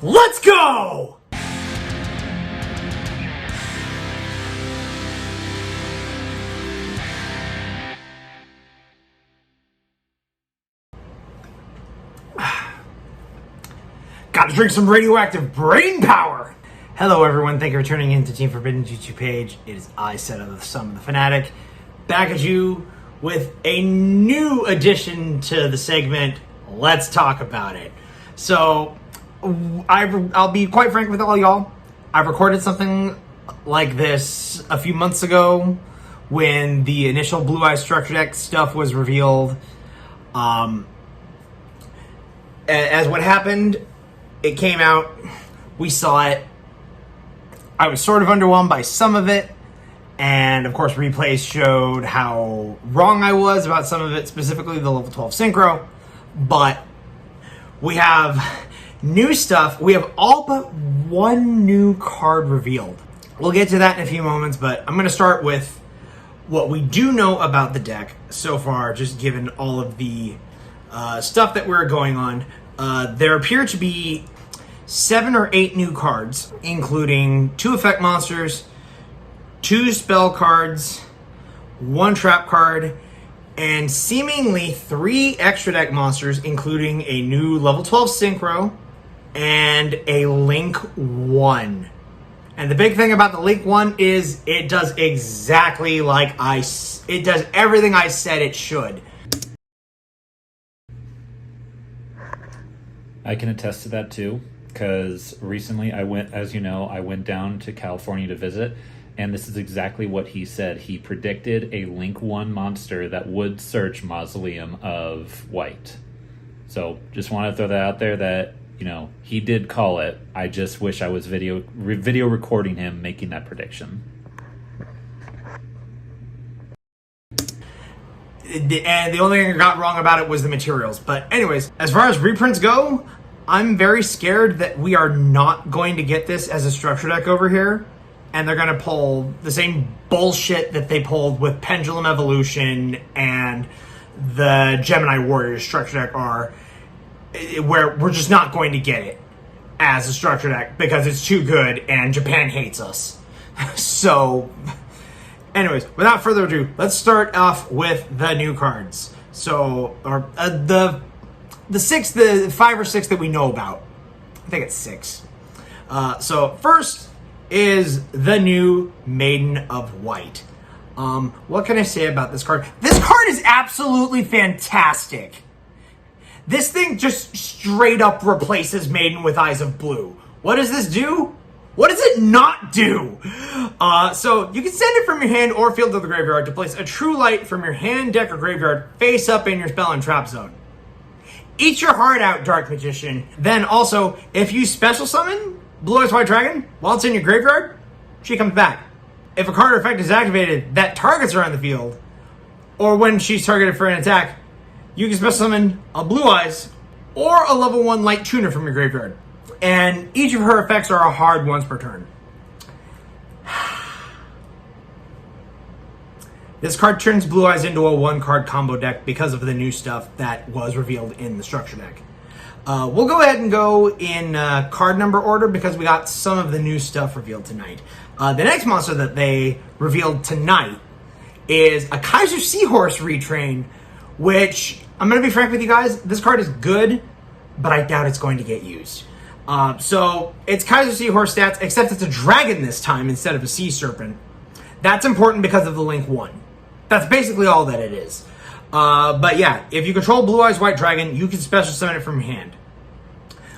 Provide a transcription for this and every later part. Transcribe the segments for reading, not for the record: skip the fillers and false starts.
Let's go! Gotta drink some radioactive brain power! Hello everyone, thank you for tuning in to Team Forbidden's YouTube page. It is I, Set of the Son of the Fanatic, back at you with a new addition to the segment, Let's Talk About It. So, I'll be quite frank with all y'all. I recorded something like this a few months ago when the initial BlueEyes structure deck stuff was revealed. As what happened, it came out, we saw it. I was sort of underwhelmed by some of it, and of course replays showed how wrong I was about some of it, specifically the level 12 synchro. But we have new stuff. We have all but one new card revealed. We'll get to that in a few moments, but I'm going to start with what we do know about the deck so far, just given all of the stuff that we're going on. There appear to be 7 or 8 new cards, including 2 effect monsters, 2 spell cards, 1 trap card, and seemingly 3 extra deck monsters, including a new level 12 synchro and a Link 1. And the big thing about the Link 1 is it does exactly like it does everything I said it should. I can attest to that too, because recently I went down to California to visit, and this is exactly what he said. He predicted a Link 1 monster that would search Mausoleum of White. So just want to throw that out there that, he did call it. I just wish I was video recording him making that prediction. And the only thing I got wrong about it was the materials. But anyways, as far as reprints go, I'm very scared that we are not going to get this as a structure deck over here. And they're going to pull the same bullshit that they pulled with Pendulum Evolution and the Gemini Warriors structure deck are, where we're just not going to get it as a structure deck because it's too good and Japan hates us. So, anyways, without further ado, let's start off with the new cards. So, the 5 or 6 that we know about. I think it's 6. So first is the new Maiden of White. What can I say about this card? This card is absolutely fantastic. This thing just straight up replaces Maiden with Eyes of Blue. What does this do? What does it not do? So you can send it from your hand or field to the graveyard to place a true light from your hand, deck, or graveyard face up in your spell and trap zone. Eat your heart out, Dark Magician. Then also, if you special summon Blue-Eyes White Dragon while it's in your graveyard, she comes back. If a card or effect is activated that targets her on the field, or when she's targeted for an attack, you can special summon a Blue-Eyes or a level 1 Light Tuner from your graveyard. And each of her effects are a hard once per turn. This card turns Blue-Eyes into a 1-card combo deck because of the new stuff that was revealed in the structure deck. We'll go ahead and go in card number order because we got some of the new stuff revealed tonight. The next monster that they revealed tonight is a Kaiser Seahorse retrain, which, I'm going to be frank with you guys, this card is good, but I doubt it's going to get used. So it's Kaiser Seahorse stats, except it's a dragon this time instead of a sea serpent. That's important because of the Link 1. That's basically all that it is. But yeah, if you control Blue-Eyes White Dragon, you can special summon it from your hand.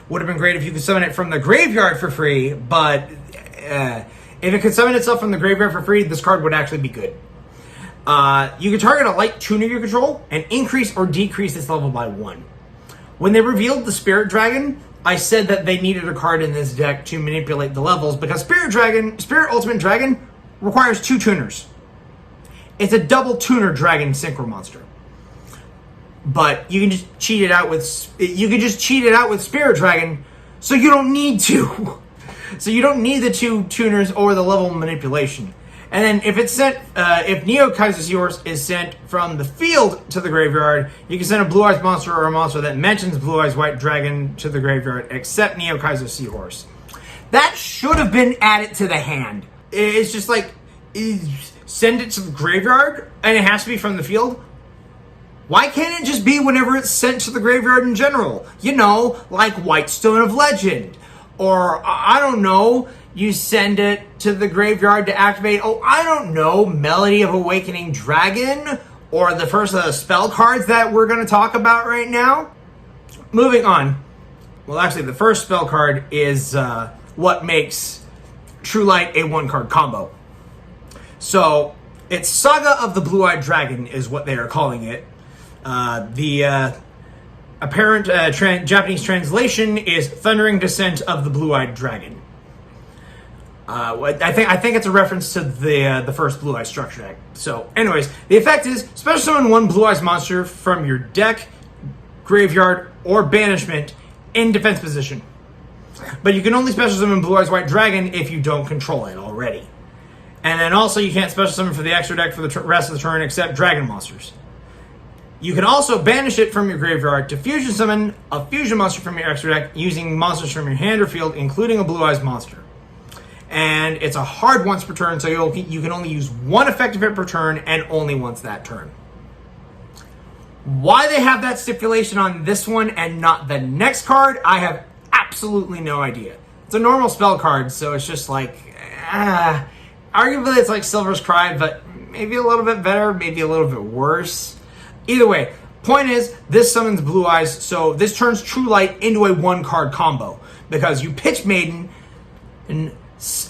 Would have been great if you could summon it from the graveyard for free, but if it could summon itself from the graveyard for free, this card would actually be good. You can target a light tuner you control and increase or decrease its level by 1. When they revealed the Spirit Dragon, I said that they needed a card in this deck to manipulate the levels because Spirit Ultimate Dragon requires 2 tuners. It's a double tuner dragon synchro monster. But you can just cheat it out with Spirit Dragon, so you don't need to. So you don't need the 2 tuners or the level manipulation. And then if it's sent, if Neo Kaiser Seahorse is sent from the field to the graveyard, you can send a Blue-Eyes monster or a monster that mentions Blue-Eyes White Dragon to the graveyard, except Neo Kaiser Seahorse. That should have been added to the hand. It's just like, send it to the graveyard, and it has to be from the field. Why can't it just be whenever it's sent to the graveyard in general? You know, like White Stone of Legend. Or, I don't know, you send it to the graveyard to activate, I don't know, Melody of Awakening Dragon, or the first of the spell cards that we're going to talk about right now. Moving on. Well, actually, the first spell card is what makes True Light a one-card combo. So, it's Saga of the Blue-Eyed Dragon is what they are calling it. The apparent Japanese translation is Thundering Descent of the Blue-Eyed Dragon. I think it's a reference to the first Blue Eyes structure deck. So, anyways, the effect is special summon one Blue Eyes monster from your deck, graveyard, or banishment in defense position. But you can only special summon Blue Eyes White Dragon if you don't control it already. And then also you can't special summon for the extra deck for the rest of the turn except dragon monsters. You can also banish it from your graveyard to fusion summon a fusion monster from your extra deck using monsters from your hand or field, including a Blue Eyes monster. And it's a hard once per turn, so you can only use one effective hit per turn and only once that turn. Why they have that stipulation on this one and not the next card, I have absolutely no idea. It's a normal spell card, so it's just like, arguably it's like Silver's Cry, but maybe a little bit better, maybe a little bit worse. Either way, point is, this summons Blue Eyes, so this turns True Light into a one-card combo. Because you pitch Maiden and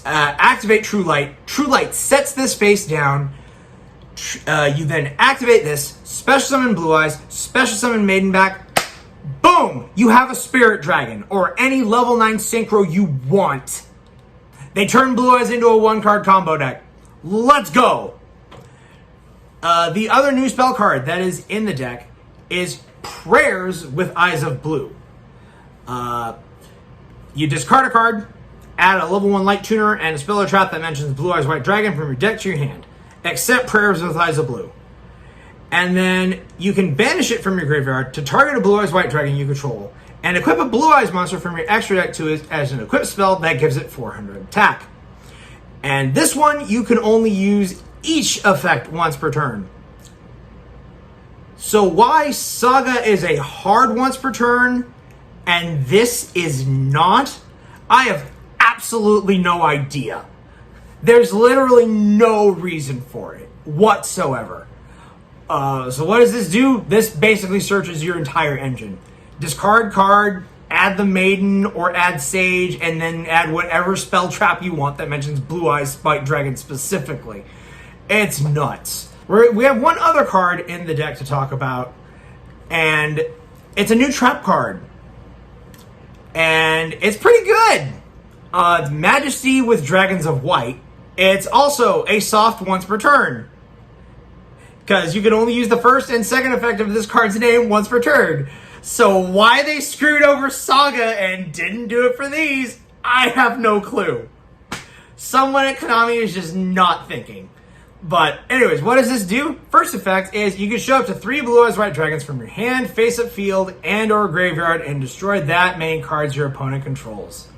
activate True Light. True Light sets this face down. You then activate this, special summon Blue Eyes, special summon Maiden back. Boom! You have a Spirit Dragon, or any level 9 synchro you want. They turn Blue Eyes into a one-card combo deck. Let's go! The other new spell card that is in the deck is Prayers with Eyes of Blue. You discard a card, add a level 1 Light Tuner and a spell or trap that mentions Blue Eyes White Dragon from your deck to your hand, except Prayers with Eyes of Blue. And then you can banish it from your graveyard to target a Blue Eyes White Dragon you control, and equip a Blue Eyes monster from your extra deck to it as an equipped spell that gives it 400 attack. And this one, you can only use each effect once per turn. So why Saga is a hard once per turn and this is not, I have absolutely no idea. There's literally no reason for it whatsoever. So what does this do? This basically searches your entire engine. Discard card, add the Maiden or add Sage, and then add whatever spell trap you want that mentions Blue Eyes White Dragon specifically. It's nuts. We have one other card in the deck to talk about, and it's a new trap card. And it's pretty good. Majesty with Dragons of White. It's also a soft once per turn, because you can only use the first and second effect of this card's name once per turn. So why they screwed over Saga and didn't do it for these, I have no clue. Someone at Konami is just not thinking. But anyways, what does this do? First effect is you can show up to 3 Blue Eyes White Dragons from your hand, face-up field, and or graveyard and destroy that many cards your opponent controls.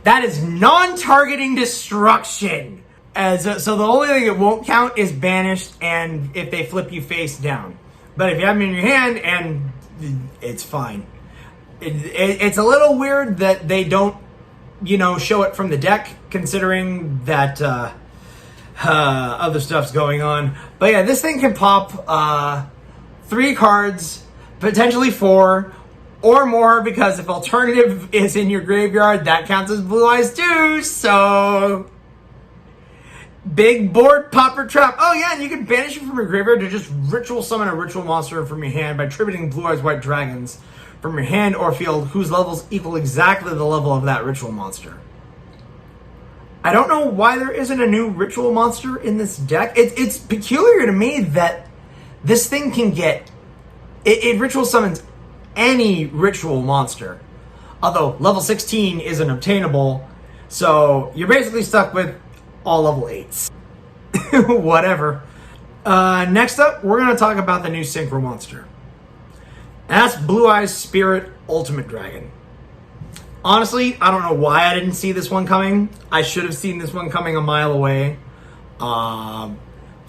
That is non-targeting destruction. So the only thing it won't count is banished and if they flip you face down. But if you have them in your hand, and it's fine. It's a little weird that they don't, show it from the deck, considering that other stuff's going on. But yeah, this thing can pop 3 cards, potentially 4 or more, because if alternative is in your graveyard, that counts as Blue Eyes too. So big board popper trap. Oh yeah, and you can banish it from your graveyard to just ritual summon a ritual monster from your hand by tributing Blue Eyes White Dragons from your hand or field whose levels equal exactly the level of that ritual monster. I don't know why there isn't a new ritual monster in this deck. It's peculiar to me that this thing can get... It ritual summons any ritual monster. Although level 16 isn't obtainable, so you're basically stuck with all level 8s. Whatever. Next up, we're going to talk about the new Synchro Monster. That's Blueeyes Spirit Ultimate Dragon. Honestly, I don't know why I didn't see this one coming. I should have seen this one coming a mile away. But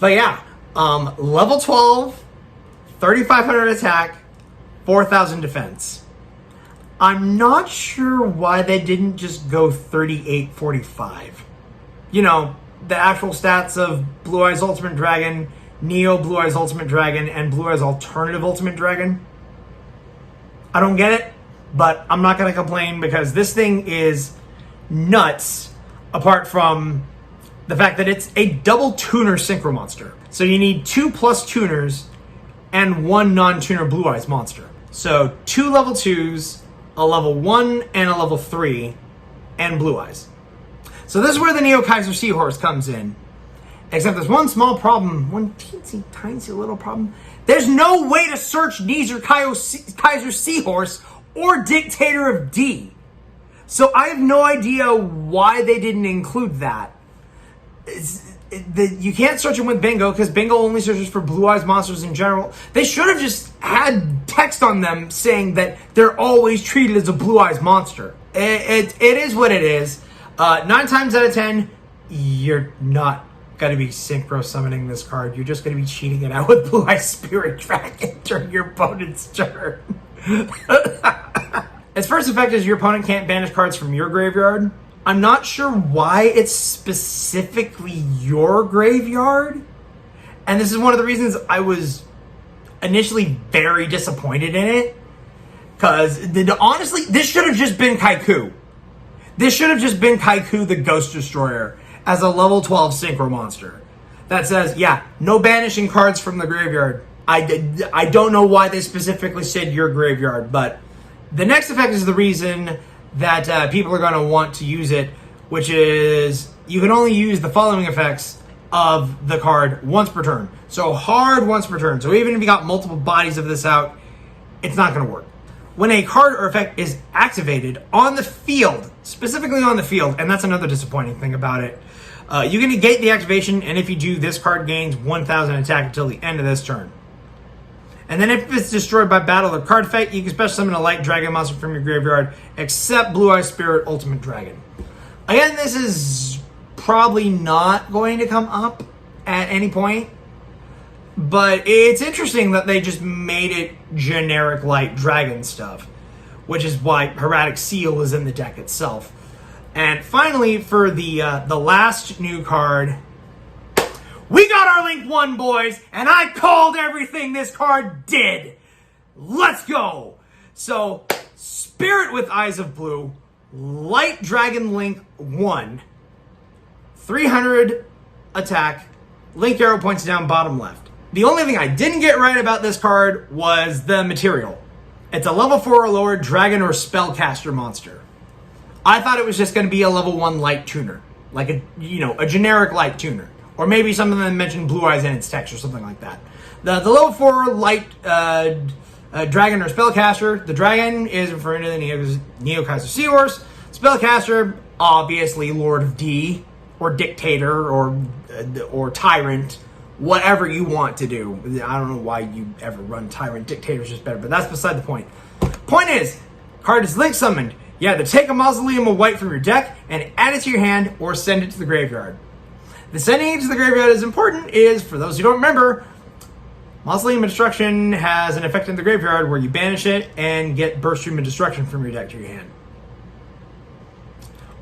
yeah, level 12, 3,500 attack, 4,000 defense. I'm not sure why they didn't just go 3845. You know, the actual stats of Blueeyes Ultimate Dragon, Neo Blueeyes Ultimate Dragon, and Blueeyes Alternative Ultimate Dragon. I don't get it, but I'm not going to complain because this thing is nuts, apart from the fact that it's a double tuner Synchro Monster. So you need 2+ tuners and 1 non-tuner Blueeyes monster. So 2 level 2s, a level 1 and a level 3, and Blueeyes. So this is where the Neo Kaiser Seahorse comes in. Except there's one small problem, one teensy tiny little problem. There's no way to search Kaiser Seahorse or Dictator of D. So I have no idea why they didn't include that. You can't search them with Bingo because Bingo only searches for Blueeyes monsters in general. They should have just had text on them saying that they're always treated as a Blueeyes monster. It is what it is. 9 times out of 10, you're not going to be synchro summoning this card. You're just going to be cheating it out with Blueeyes Spirit Dragon during your opponent's turn. Its first effect is your opponent can't banish cards from your graveyard. I'm not sure why it's specifically your graveyard. And this is one of the reasons I was initially very disappointed in it. Because, honestly, this should have just been Kaiku. This should have just been Kaiku the Ghost Destroyer as a level 12 Synchro Monster. That says, yeah, no banishing cards from the graveyard. I don't know why they specifically said your graveyard, but the next effect is the reason that people are going to want to use it, which is you can only use the following effects of the card once per turn. So hard once per turn. So even if you got multiple bodies of this out, it's not going to work. When a card or effect is activated on the field, specifically on the field, and that's another disappointing thing about it, you can negate the activation, and if you do, this card gains 1,000 attack until the end of this turn. And then if it's destroyed by battle or card effect, you can special summon a light dragon monster from your graveyard, except Blueeyes Spirit Ultimate Dragon. Again, this is probably not going to come up at any point, but it's interesting that they just made it generic light dragon stuff, which is why Hieratic Seal is in the deck itself. And finally, for the last new card, we got our Link 1, boys, and I called everything this card did. Let's go. So, Spirit with Eyes of Blue, Light Dragon Link 1, 300 attack, Link arrow points down bottom left. The only thing I didn't get right about this card was the material. It's a level 4 or lower dragon or spellcaster monster. I thought it was just going to be a level 1 light tuner, like a generic light tuner. Or maybe some of them mentioned Blueeyes in its text or something like that. The level 4 light dragon or spellcaster. The dragon is referring to the Neo Kaiser Seahorse. Spellcaster, obviously Lord of D, or Dictator, or Tyrant, whatever you want to do. I don't know why you ever run Tyrant. Dictator's just better, but that's beside the point. Point is, card is link summoned. You either take a Mausoleum of White from your deck and add it to your hand, or send it to the graveyard. The sending it to the graveyard is important is, for those who don't remember, Mausoleum of Destruction has an effect in the graveyard where you banish it and get Burst Stream of Destruction from your deck to your hand.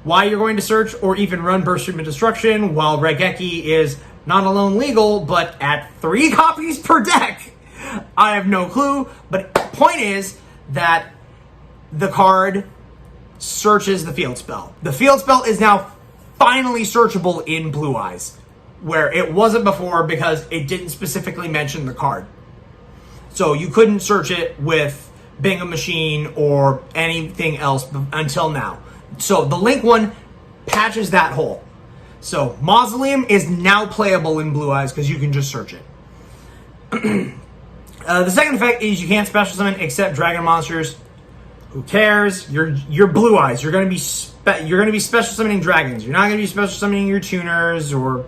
Why you're going to search or even run Burst Stream of Destruction while Regeki is not alone legal, but at 3 copies per deck, I have no clue. But point is that the card searches the field spell. The field spell is now finally searchable in Blueeyes, where it wasn't before because it didn't specifically mention the card. So you couldn't search it with Bingo Machine or anything else until now. So the Link one patches that hole. So Mausoleum is now playable in Blueeyes because you can just search it. The second effect is you can't special summon except dragon monsters. Who cares? You're Blueeyes. You're gonna be special summoning dragons. You're not gonna be special summoning your tuners or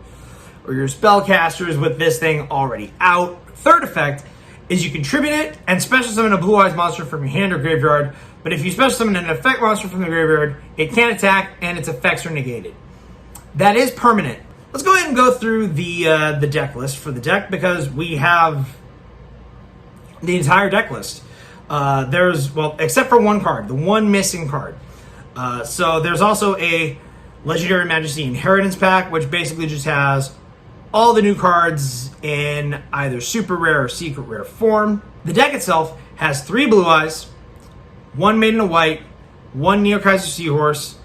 or your spellcasters with this thing already out. Third effect is you can tribute it and special summon a Blue Eyes monster from your hand or graveyard, but if you special summon an effect monster from the graveyard, it can't attack and its effects are negated. That is permanent. Let's go ahead and go through the deck list for the deck, because we have the entire deck list. There's, well, except for one card, the one missing card. So there's also a Legendary Majesty Inheritance Pack, which basically just has all the new cards in either super rare or secret rare form. The deck itself has 3 Blue Eyes, 1 Maiden of White, 1 Neo Kaiser Seahorse,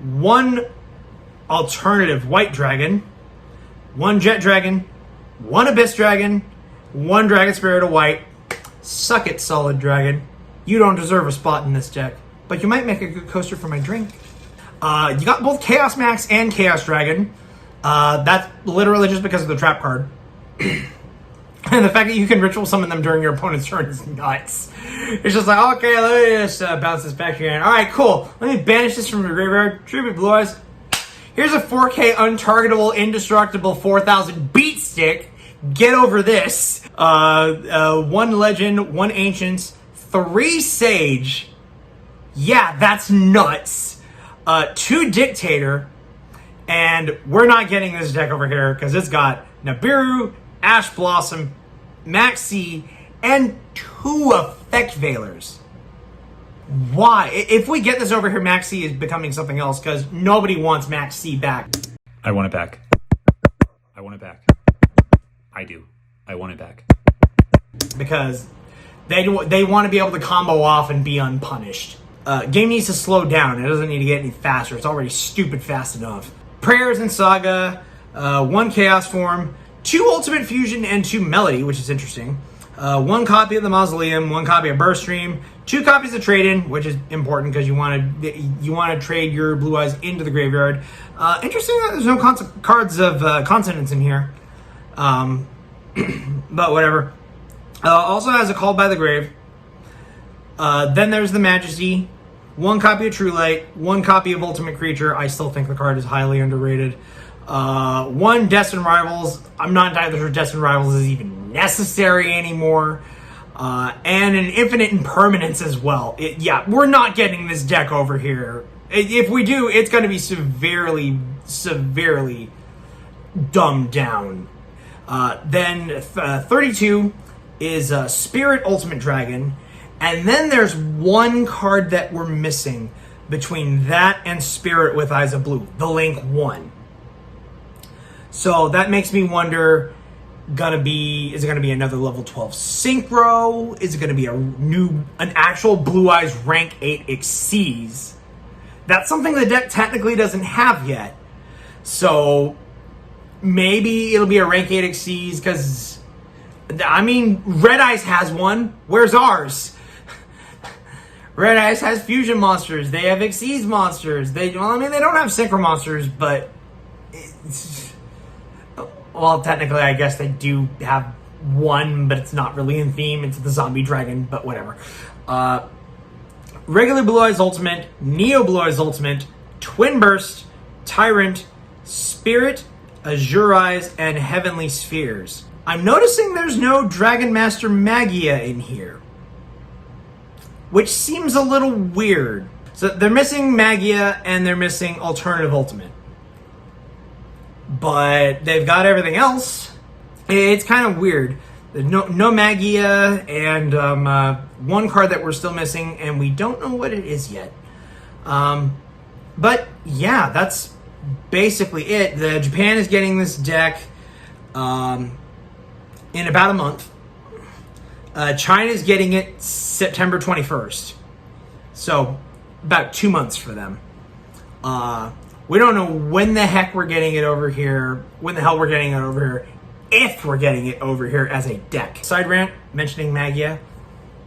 1 alternative White Dragon, 1 Jet Dragon, 1 Abyss Dragon, 1 Dragon Spirit of White. Suck it, Solid Dragon. You don't deserve a spot in this deck, but you might make a good coaster for my drink. You got both Chaos Max and Chaos Dragon. That's literally just because of the trap card. And the fact that you can ritual summon them during your opponent's turn is nuts. It's just like, okay, let me just bounce this back here. Alright, cool. Let me banish this from the graveyard. Tribute Blue Eyes. Here's a 4K untargetable, indestructible 4000 beat stick. Get over this. 1 Legend, 1 Ancients, 3 Sage. Yeah, that's nuts. 2 Dictator. And we're not getting this deck over here because it's got Nibiru, Ash Blossom, Maxi, and 2 Effect Veilers. Why? If we get this over here, Maxi is becoming something else because nobody wants Maxi back. I want it back. I want it back. I do. I want it back. Because they want to be able to combo off and be unpunished. Game needs to slow down. It doesn't need to get any faster. It's already stupid fast enough. Prayers and Saga, 1 Chaos Form, 2 Ultimate Fusion, and 2 Melody, which is interesting. 1 copy of the Mausoleum, 1 copy of Burst Stream, 2 copies of Trade-In, which is important because you want to trade your Blue Eyes into the graveyard. Interesting that there's no cards of Consonants in here. But whatever. Also has a Call by the Grave. Then there's the Majesty. 1 copy of True Light. 1 copy of Ultimate Creature. I still think the card is highly underrated. 1 Destined Rivals. I'm not entirely sure Destined Rivals is even necessary anymore. And an Infinite Impermanence as well. Yeah, we're not getting this deck over here. If we do, it's going to be severely, severely dumbed down. Then 32 is Spirit Ultimate Dragon. And then there's 1 card that we're missing between that and Spirit with Eyes of Blue. The Link 1. So that makes me wonder, is it going to be another level 12 Synchro? Is it going to be an actual Blue Eyes rank 8 Exceeds? That's something the deck technically doesn't have yet. So maybe it'll be a rank 8 Exceeds because, I mean, Red Eyes has one. Where's ours? Red Eyes has fusion monsters. They have Exceeds monsters. They don't have synchro monsters, but well, technically, I guess they do have one, but it's not really in theme. It's the zombie dragon, but whatever. Regular Blue Eyes Ultimate, Neo Blue Eyes Ultimate, Twin Burst, Tyrant, Spirit, Azure Eyes, and Heavenly Spheres. I'm noticing there's no Dragon Master Magia in here, which seems a little weird. So they're missing Magia and they're missing Alternative Ultimate. But they've got everything else. It's kind of weird. There's no Magia and 1 card that we're still missing, and we don't know what it is yet. But yeah, that's basically it. Japan is getting this deck in about a month. China's getting it September 21st. So, about 2 months for them. We don't know when the heck we're getting it over here, if we're getting it over here as a deck. Side rant, mentioning Magia.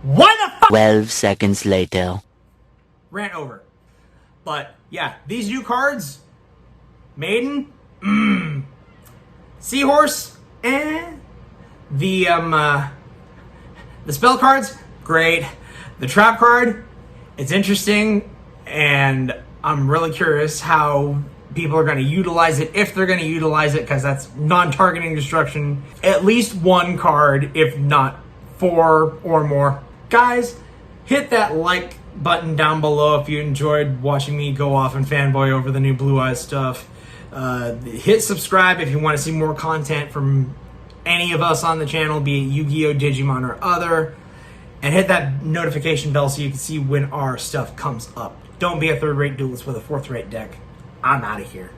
Why the fuck? 12 seconds later. Rant over. But, yeah, these new cards, Maiden, Seahorse, the spell cards, great. The trap card, it's interesting, and I'm really curious how people are going to utilize it, if they're going to utilize it, because that's non-targeting destruction. At least one card, if not 4 or more. Guys, hit that like button down below if you enjoyed watching me go off and fanboy over the new BlueEyes stuff. Hit subscribe if you want to see more content from any of us on the channel, be it Yu-Gi-Oh!, Digimon, or other. And hit that notification bell so you can see when our stuff comes up. Don't be a third-rate duelist with a fourth-rate deck. I'm out of here.